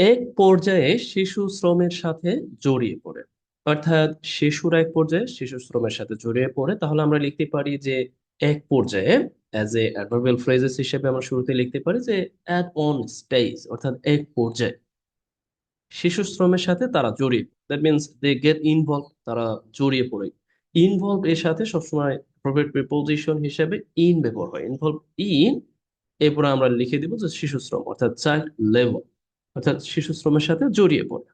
এক পর্যায়ে শিশু শ্রমের সাথে জড়িয়ে পড়ে। অর্থাৎ শিশুরা এক পর্যায়ে শিশু শ্রমের সাথে জড়িয়ে পড়ে, তাহলে আমরা লিখতে পারি যে এক পর্যায়ে, অ্যাজ এ অ্যাডভার্বিয়াল ফ্রেজেস হিসেবে আমরা শুরুতে লিখতে পারি যে অ্যাট অন স্টেজ, অর্থাৎ এক পর্যায়ে শিশু শ্রমের সাথে তারা জড়িয়ে, that means they get involve, তারা জড়িয়ে পড়ে। ইনভলভ এর সাথে সবসময় অ্যাপ্রোপ্রিয়েট প্রিপোজিশন হিসেবে ইন ব্যবহার হয়, ইনভলভ ইন। এরপরে আমরা লিখে দিব যে শিশু শ্রম, অর্থাৎ চাইল্ড লেবার, অর্থাৎ শিশু শ্রমের সাথে জড়িয়ে পড়ে।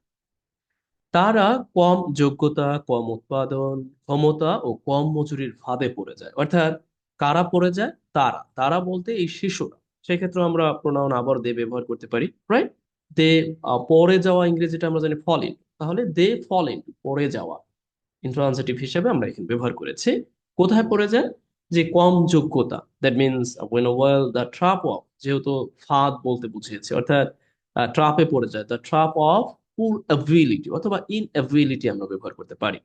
তারা কম যোগ্যতা, কম উৎপাদন ক্ষমতা ও কম মজুরির ফাঁদে পড়ে যায়। অর্থাৎ কারা পড়ে যায়? তারা, তারা বলতে এই শিশুরা। সেক্ষেত্রে আমরা প্রোনাউন আবার দে ব্যবহার করতে পারি, রাইট? দে, পড়ে যাওয়া ইংরেজিটা আমরা জানি ফল ইন, তাহলে দে ফল ইন, পড়ে যাওয়া ইন্ট্রান্সিটিভ হিসেবে আমরা এখানে ব্যবহার করেছি। কোথায় পড়ে যায়? যে কম যোগ্যতা, that means when well the trap of, যেহেতু ফাঁদ বলতে বুঝিয়েছে, অর্থাৎ ট্রাপে পড়ে যায়, the trap of poor ability অথবা ইন অ্যাবিলিটি আমরা ব্যবহার করতে পারি।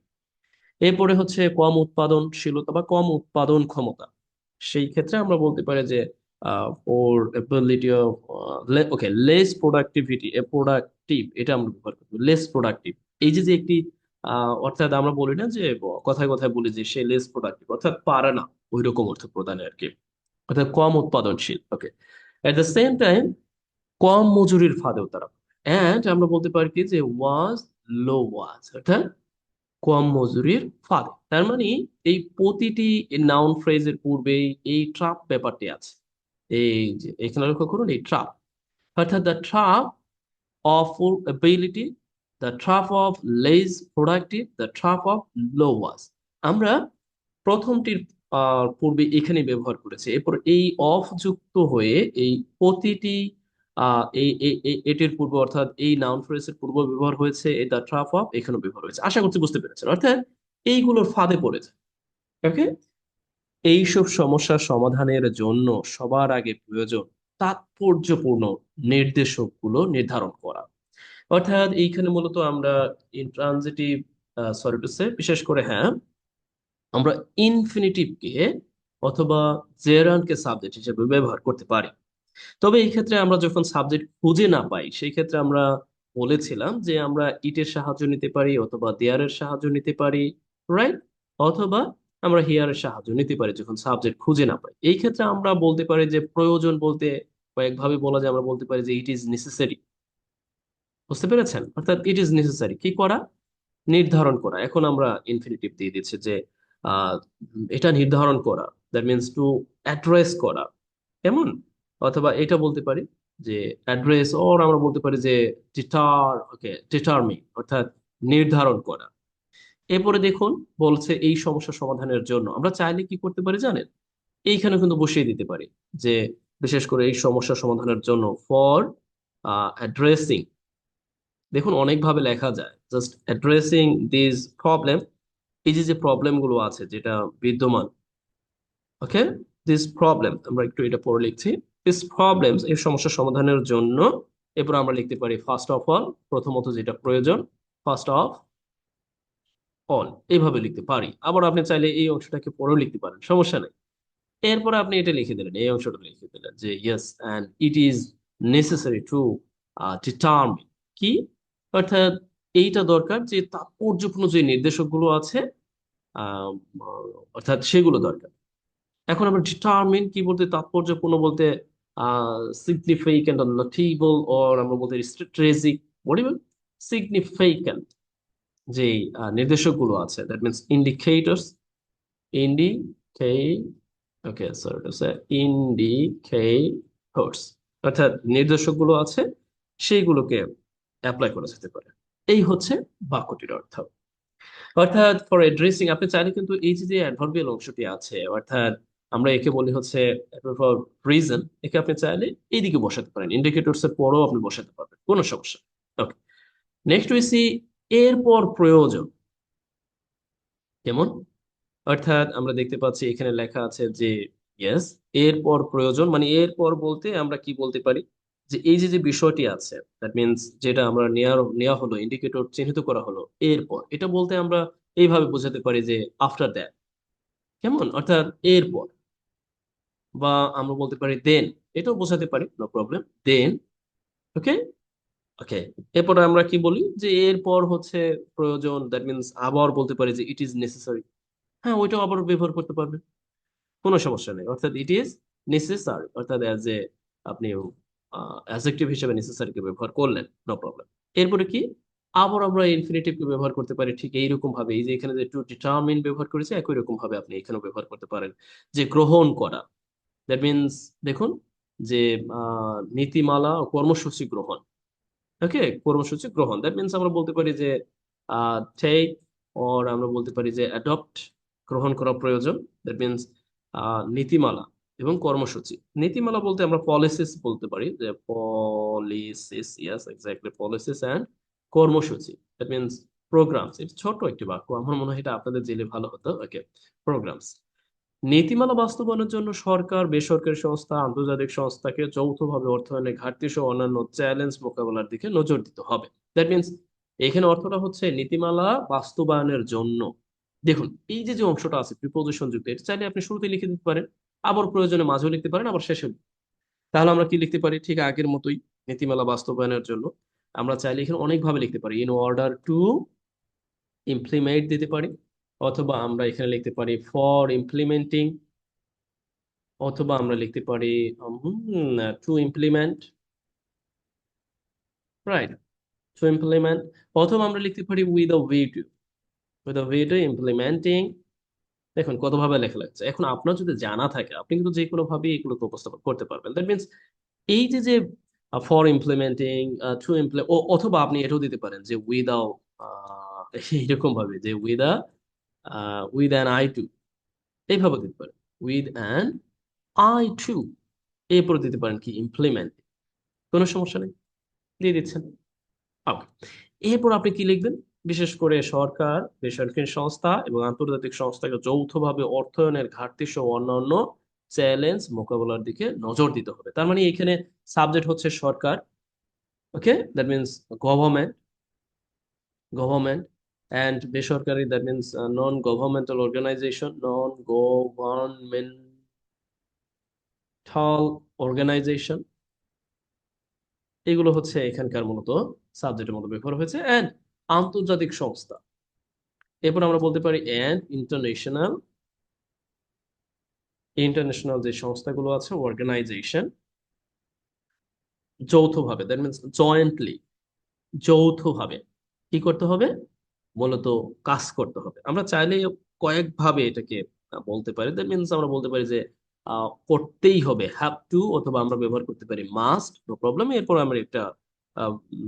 এরপরে হচ্ছে কম উৎপাদনশীলতা বা কম উৎপাদন ক্ষমতা। সেই ক্ষেত্রে আমরা বলতে পারি যে ওর ability of, okay, less productivity, productive, এটা আমরা ব্যবহার করবো, লেস প্রোডাক্টিভ। এই যে যে একটি অর্থাৎ আমরা বলি না যে কথায় কথায় বলি যে সে লেস প্রোডাক্টিভ, অর্থাৎ পারে না, ওই রকম অর্থ প্রদানে আর কি, অর্থাৎ কম উৎপাদনশীল। ওকে, এট দ্য সেম টাইম কম মজুরির ফাঁদেও তারা, এন্ড আমরা বলতে পারি কি যে ওয়াজ, লো ওয়াজ, অর্থাৎ কম মজুরির ফাঁদে। তার মানে এই প্রতিটি নাউন ফ্রেজের পূর্বেই এই ট্রাপ ব্যাপারটি আছে। এই যে এখানে লক্ষ্য করুন, এই ট্রাপ, অর্থাৎ the trap of full ability, the trap of লেজ প্রোডাক্টিভ, দ্য ট্রাপ অফ লো ওয়াজ। আমরা প্রথমটির পূর্বে এখানে ব্যবহার করেছি, এরপর এই অফ যুক্ত হয়ে এই প্রতিটি এটির পূর্ব, অর্থাৎ এই নাউন ফ্রেজের পূর্ব ব্যবহার হয়েছে, এই দ্য ট্রাপ অফ এখানে ব্যবহার হয়েছে। আশা করছি বুঝতে পেরেছেন, অর্থাৎ এইগুলোর ফাঁদে পড়েছে। ওকে, এইসব সমস্যার সমাধানের জন্য সবার আগে প্রয়োজন তাৎপর্যপূর্ণ নির্দেশকগুলো নির্ধারণ করা। অর্থাৎ এইখানে মূলত আমরা ইনট্রানজিটিভ, সরি টু সে, বিশেষ করে হ্যাঁ, আমরা ইনফিনিটিভকে অথবা জেরান্ডকে সাবজেক্ট হিসেবে ব্যবহার করতে পারি। তবে এই ক্ষেত্রে আমরা যখন সাবজেক্ট খুঁজে না পাই, সেই ক্ষেত্রে আমরা বলেছিলাম যে আমরা ইটের সাহায্য নিতে পারি অথবা দেয়ারের সাহায্য নিতে পারি, রাইট? অথবা আমরা হিয়ারের সাহায্য নিতে পারি যখন সাবজেক্ট খুঁজে না পাই। এই ক্ষেত্রে আমরা বলতে পারি যে প্রয়োজন বলতে কয়েকভাবে বলা যায়, আমরা বলতে পারি যে ইট ইজ নেসেসারি। বুঝতে পেরেছেন? অর্থাৎ ইট ইজ নেসেসারি কি করা? নির্ধারণ করা। এখন আমরা ইনফিনিটিভ দিয়ে দিচ্ছি যে আহ, এটা নির্ধারণ করা, দ্যাট মিনস টু অ্যাড্রেস করা, কেমন? অথবা এটা বলতে পারি যে অ্যাড্রেস, ওর আমরা বলতে পারি যে ডিটার, ওকে, ডিটারমিন, অর্থাৎ নির্ধারণ করা। এরপরে দেখুন, বলছে এই সমস্যা সমাধানের জন্য আমরা চাইলে কি করতে পারি জানেন? এইখানে কিন্তু বসিয়ে দিতে পারি যে বিশেষ করে এই সমস্যা সমাধানের জন্য ফর অ্যাড্রেসিং। দেখুন অনেকভাবে লেখা যায়, জাস্ট অ্যাড্রেসিং দিস প্রবলেম। এই যে যে প্রবলেম গুলো আছে যেটা বিদ্যমান, ওকে, দিস প্রবলেম, আমরা একটু এটা পরে লিখছি, দিস প্রবলেমস, এই সমস্যা সমাধানের জন্য। এরপর আমরা লিখতে পারি ফার্স্ট অফ অল, প্রথমত যেটা প্রয়োজন, ফার্স্ট অফ অল, এইভাবে লিখতে পারি। আবার আপনি চাইলে এই অংশটাকে পরেও লিখতে পারেন, সমস্যা নেই। এরপরে আপনি এটা লিখে দিলেন, এই অংশটা লিখে দিলেন যে yes and it is necessary to determine, কি, অর্থাৎ এইটা দরকার যে তাৎপর্যপূর্ণ যে নির্দেশকগুলো আছে, আহ, অর্থাৎ সেগুলো দরকার। এখন আমরা ডিটারমিন কি বলতে, তাৎপর্যপূর্ণ বলতে সিগনিফিক্যান্ট, নটেবল, অর আমরা বলতে স্ট্র্যাটেজিক, বলিবেন সিগনিফিক্যান্ট যে নির্দেশকগুলো আছে, দ্যাট মিনস ইন্ডিকেটরস, ইন্ডিকে, okay sorry to say, indicators, অর্থাৎ নির্দেশকগুলো আছে, সেইগুলোকে অ্যাপ্লাই করা যেতে পারে। এই হচ্ছে বাক্যটির অর্থ। অর্থাৎ ফর এড্রেসিং, আপনি চাইলে কিন্তু এই যে যে অ্যাডভার্বিয়াল অংশটি আছে, অর্থাৎ আমরা একে বলি হচ্ছে ফর রিজন, একে আপনি চাইলে এইদিকে বসাতে পারেন, ইন্ডিকেটরস এর পরও আপনি বসাতে পারবেন, কোনো সমস্যা। ওকে, নেক্সট উইসি, এরপর প্রয়োজন, কেমন? অর্থাৎ আমরা দেখতে পাচ্ছি এখানে লেখা আছে যে ইয়েস, এরপর প্রয়োজন, মানে এরপর বলতে আমরা কি বলতে পারি যে এই যে যে বিষয়টি আছে, দ্যাট মিনস যেটা আমরা নেওয়া নেওয়া হলো, ইন্ডিকেটর চিহ্নিত করা হলো, এরপর এটা বলতে আমরা এইভাবে বোঝাতে পারি যে আফটার দ্যাট, কেমন? অর্থাৎ এরপর, বা আমরা বলতে পারি দেন, এটাও বোঝাতে পারি, নো প্রবলেম, দেন, ওকে, ওকে, এরপরে আমরা কি বলি যে এরপর হচ্ছে প্রয়োজন, দ্যাট মিনস আবার বলতে পারি যে ইট ইজ নেসেসারি। হ্যাঁ, ওইটাও আবার ব্যবহার করতে পারবেন, কোনো সমস্যা নেই। অর্থাৎ ইট ইজ নেসেসারি, অর্থাৎ অ্যাজ এ আপনি অ্যাডজেক্টিভ হিসেবে নেসেসারিকে ব্যবহার করলেন, নো প্রবলেম। এরপরে কি, আবার আমরা ইনফিনিটিভকে ব্যবহার করতে পারি ঠিক এইরকম ভাবে, এই যে এখানে যে টু ডিটারমিন ব্যবহার করেছে একই রকম ভাবে আপনি এখানেও ব্যবহার করতে পারেন, যে গ্রহণ করা। দ্যাট মিনস দেখুন যে নীতিমালা ও কর্মসূচি গ্রহণ। ওকে, কর্মসূচি গ্রহণ দ্যাট মিনস আমরা বলতে পারি যে টেক, অর আমরা বলতে পারি যে অ্যাডপ্ট, গ্রহণ করা প্রয়োজন। দ্যাট মিনস নীতিমালা এবং কর্মসূচি। নীতিমালা বলতে আমরা পলিসিস বলতে পারি, যে policies, yes exactly, policies and কর্মসূচি দ্যাট মিনস প্রোগ্রামস। এটা ছোট একটি বাক্য, আমার মনে হয় এটা আপনাদের জেলে ভালো হতো। ওকে, প্রোগ্রামস। নীতিমালা বাস্তবায়নের জন্য সরকার, বেসরকারি সংস্থা, আন্তর্জাতিক সংস্থাকে যৌথভাবে অর্থায়নে ঘাটতি সহ অন্যান্য চ্যালেঞ্জ মোকাবেলার দিকে নজর দিতে হবে। দ্যাট মিনস এখানে অর্থটা হচ্ছে নীতিমালা বাস্তবায়নের জন্য। দেখুন এই যে যে অংশটা আছে প্রিপোজিশন যুক্ত, এটা চাইলে আপনি শুরুতে লিখে দিতে পারেন, আবার প্রয়োজনে মাঝেও লিখতে পারেন, আবার শেষে। তাহলে আমরা কি লিখতে পারি ঠিক আগের মতোই, নীতিমালা বাস্তবায়নের জন্য। আমরা চাইলে এখানে অনেকভাবে লিখতে পারি, ইন অর্ডার টু ইমপ্লিমেন্ট দিতে পারি, অথবা আমরা এখানে লিখতে পারি ফর ইমপ্লিমেন্টিং, অথবা আমরা লিখতে পারি to implement, right, to implement. অথবা আমরা লিখতে পারি with a view to implementing. দেখুন কতভাবে লেখা লাগছে। এখন আপনার যদি জানা থাকে আপনি কিন্তু যে কোনো ভাবে এগুলোকে উপস্থাপন করতে পারবেন। দ্যাট মিনস এই যে যে ফর ইমপ্লিমেন্টিং, টু ইমপ্লিমেন্ট, অথবা আপনি এটাও দিতে পারেন যে উইদাও, এইরকম ভাবে যে উইথ অ্যান আই টু, এইভাবে দিতে পারেন, উইথ অ্যান আই টু। এরপরে দিতে পারেন কি ইমপ্লিমেন্ট, কোনো সমস্যা নেই, দিয়ে দিচ্ছেন। ওকে, এরপর আপনি কি লিখবেন, বিশেষ করে সরকার, বেসরকারি সংস্থা এবং আন্তর্জাতিক সংস্থাকে যৌথভাবে অর্থায়নের ঘাটতি সহ অন্যান্য চ্যালেঞ্জ মোকাবেলার দিকে নজর দিতে হবে। তার মানে এখানে সাবজেক্ট হচ্ছে সরকার। Okay, that means government, government and বেসরকারি, that means non governmental organisation, non governmental organisation, এগুলো হচ্ছে এখানকার মূলত সাবজেক্টের মতো ব্যবহার হয়েছে। অ্যান্ড আন্তর্জাতিক সংস্থা, এরপর আমরা বলতে পারি অ্যান্ড ইন্টারন্যাশনাল, ইন্টারন্যাশনাল যে সংস্থাগুলো আছে, অর্গানাইজেশন, যৌথভাবে, দ্যাট মিনস জয়েন্টলি, যৌথভাবে কি করতে হবে, মূলত কাজ করতে হবে। আমরা চাইলে কয়েকভাবে এটাকে বলতে পারি। দ্যাট মিনস আমরা বলতে পারি যে করতেই হবে, হ্যাভ টু, অথবা আমরা ব্যবহার করতে পারি মাস্ট, নো প্রবলেম। এরপর আমরা একটা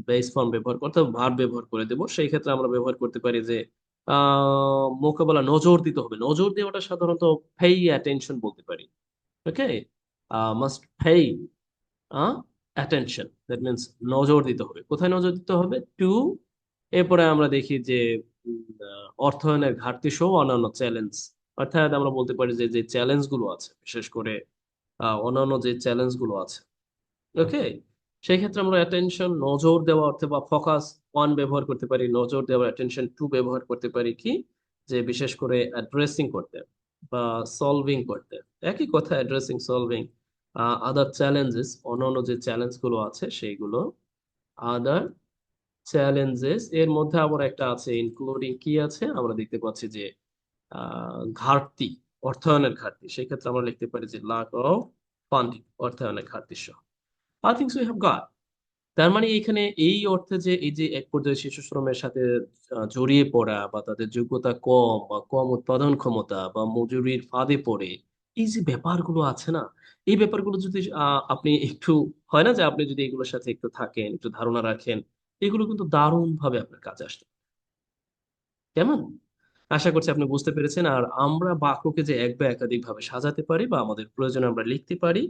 বেস ফর্ম ব্যবহার করতে, ভার্ব ব্যবহার করে দেবো। সেই ক্ষেত্রে আমরা ব্যবহার করতে পারি যে মোকাবেলা, নজর দিতে হবে। নজর দেওয়াটা সাধারণত পে অ্যাটেনশন বলতে পারি। Okay, must pay attention, that means নজর দিতে হবে। কোথায় নজর দিতে হবে, টু। এরপরে আমরা দেখি যে অর্থায়নের ঘাটতি সহ অন্যান্য চ্যালেঞ্জ, অর্থাৎ আমরা বলতে পারি যে যে চ্যালেঞ্জ গুলো আছে, বিশেষ করে অন্যান্য যে চ্যালেঞ্জ গুলো আছে। ওকে, সেই ক্ষেত্রে আমরা অ্যাটেনশন, নজর দেওয়া অর্থে বা ফোকাস অন ব্যবহার করতে পারি, নজর দেওয়া অ্যাটেনশন টু ব্যবহার করতে পারি কি, যে বিশেষ করে অ্যাড্রেসিং করতে বা সলভিং করতে, একই কথা, অ্যাড্রেসিং, সলভিং আদার চ্যালেঞ্জেস, অন্যান্য যে চ্যালেঞ্জ গুলো আছে সেইগুলো, আদার চ্যালেঞ্জেস। এর মধ্যে আবার একটা আছে ইনক্লুডিং, কি আছে আমরা দেখতে পাচ্ছি যে ঘাটতি, অর্থায়নের ঘাটতি। সেই ক্ষেত্রে আমরা লিখতে পারি যে লাক অফ ফান্ডিং, অর্থায়নের ঘাটতি সহ। I think so you have got. তার মানে এখানে এই অর্থে যে এই যে এক পর্যায়ে শিশু শ্রমের সাথে জড়িয়ে পড়া, বা তাদের যোগ্যতা কম বা কম উৎপাদন ক্ষমতা বা মজুরির ফাঁদে পড়ে, এই যে ব্যাপারগুলো আছে না, এই ব্যাপারগুলো যদি আপনি একটু, হয় না যে আপনি যদি এগুলোর সাথে একটু থাকেন, একটু ধারণা রাখেন, এগুলো কিন্তু দারুণ ভাবে আপনার কাজে আসবে। কেমন, আশা করছি আপনি বুঝতে পেরেছেন। আর আমরা বাক্যকে যে এক বা একাধিক ভাবে সাজাতে পারি বা আমাদের প্রয়োজনে আমরা লিখতে পারি,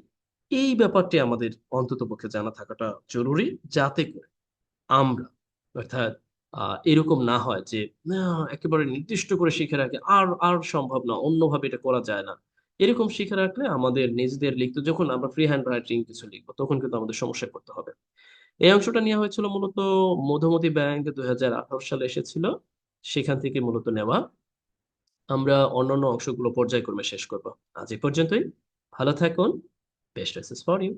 এই ব্যাপারটি আমাদের অন্ততপক্ষে জানা থাকাটা জরুরি, যাতে করে আমরা, অর্থাৎ এরকম না হয় যে একেবারে নির্দিষ্ট করে শিখে রাখে, আর আর সম্ভব না, অন্যভাবে এটা করা যায় না। এরকম শিখে রাখলে আমাদের নিজেদের লিখতে, যখন আমরা ফ্রি হ্যান্ড রাইটিং কিছু লিখবো তখন কিন্তু আমাদের সমস্যায় পড়তে হবে। এই অংশটা নেওয়া হয়েছিল মূলত মধুমতি ব্যাংক 2018 সালে এসেছিল, সেখান থেকে মূলত নেওয়া। আমরা অন্যান্য অংশগুলো পর্যায়ক্রমে শেষ করব। আজ এ পর্যন্তই। ভালো থাকুন। Best wishes for you.